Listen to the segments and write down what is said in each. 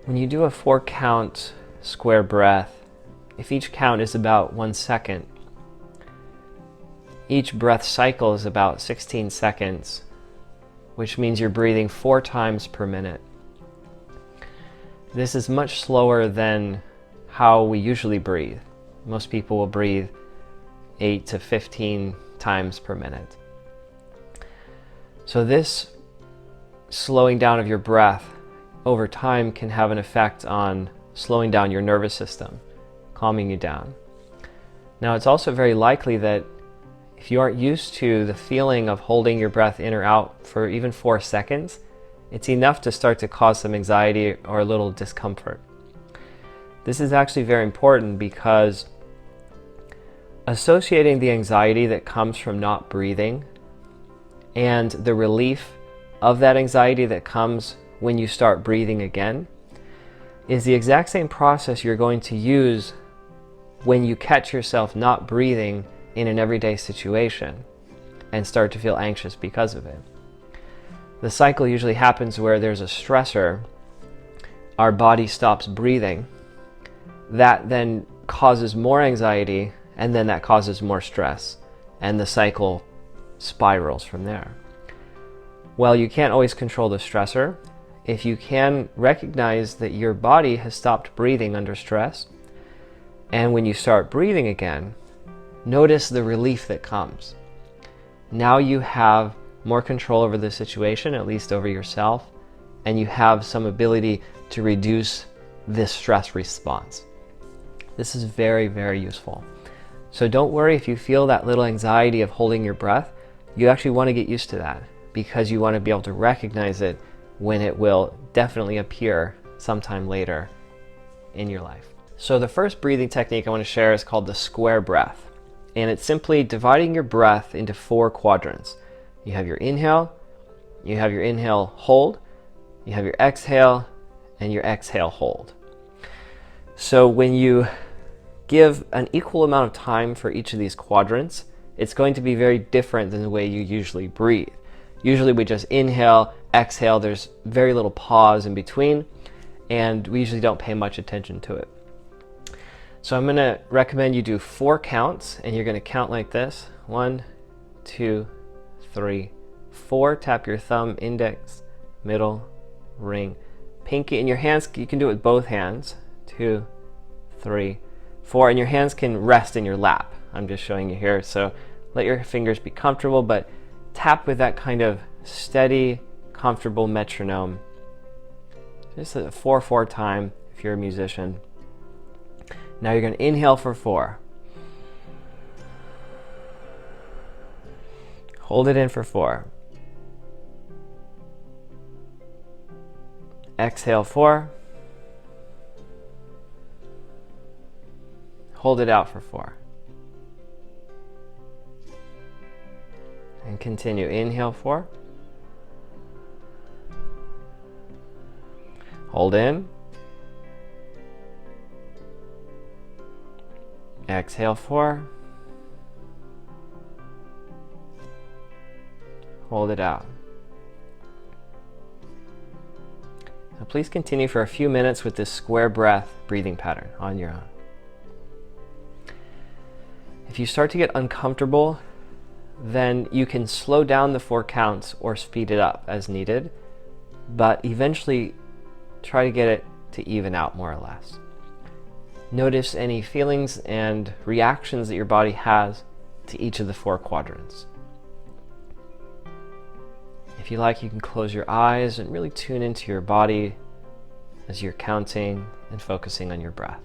When you do a 4-count square breath, if each count is about 1 second, each breath cycle is about 16 seconds, which means you're breathing 4 times per minute. This is much slower than how we usually breathe. Most people will breathe 8 to 15 times per minute. So this slowing down of your breath over time can have an effect on slowing down your nervous system, calming you down. Now, it's also very likely that if you aren't used to the feeling of holding your breath in or out for even 4 seconds, it's enough to start to cause some anxiety or a little discomfort. This is actually very important because associating the anxiety that comes from not breathing and the relief of that anxiety that comes when you start breathing again is the exact same process you're going to use when you catch yourself not breathing in an everyday situation and start to feel anxious because of it. The cycle usually happens where there's a stressor, our body stops breathing, that then causes more anxiety, and then that causes more stress, and the cycle spirals from there. Well, you can't always control the stressor. If you can recognize that your body has stopped breathing under stress, and when you start breathing again, notice the relief that comes. Now you have more control over the situation, at least over yourself, and you have some ability to reduce this stress response. This is very, very useful. So don't worry if you feel that little anxiety of holding your breath. You actually want to get used to that because you want to be able to recognize it when it will definitely appear sometime later in your life. So the first breathing technique I want to share is called the square breath. And it's simply dividing your breath into 4 quadrants. You have your inhale, hold, you have your exhale, and your exhale, hold. So when you give an equal amount of time for each of these quadrants, it's going to be very different than the way you usually breathe. Usually we just inhale, exhale, there's very little pause in between, and we usually don't pay much attention to it. So I'm going to recommend you do 4 counts, and you're going to count like this. 1, 2, 3, 4. Tap your thumb, index, middle, ring, pinky. In your hands, you can do it with both hands. 2, 3, 4. And your hands can rest in your lap. I'm just showing you here. So let your fingers be comfortable, but tap with that kind of steady, comfortable metronome. Just a 4/4 time if you're a musician. Now you're going to inhale for 4. Hold it in for 4. Exhale 4. Hold it out for 4. And continue. Inhale 4. Hold in. Exhale 4. Hold it out. So please continue for a few minutes with this square breath breathing pattern on your own. If you start to get uncomfortable, then you can slow down the 4 counts or speed it up as needed, but eventually try to get it to even out more or less. Notice any feelings and reactions that your body has to each of the 4 quadrants. If you like, you can close your eyes and really tune into your body as you're counting and focusing on your breath.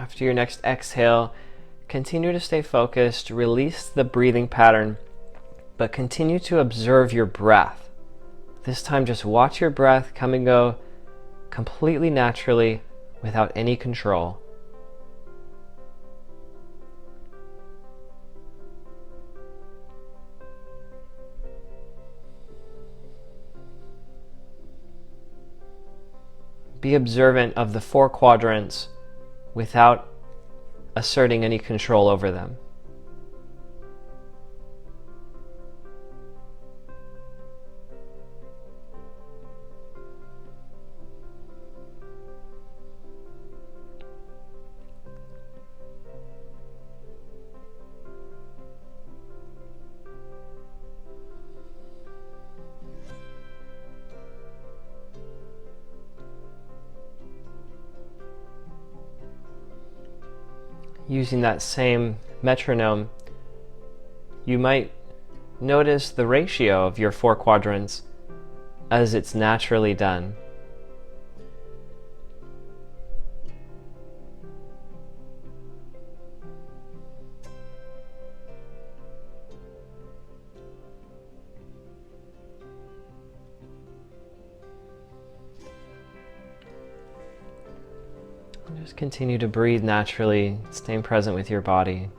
After your next exhale, continue to stay focused, release the breathing pattern, but continue to observe your breath. This time just watch your breath come and go completely naturally without any control. Be observant of the 4 quadrants without asserting any control over them. Using that same metronome, you might notice the ratio of your 4 quadrants as it's naturally done. Just continue to breathe naturally, staying present with your body.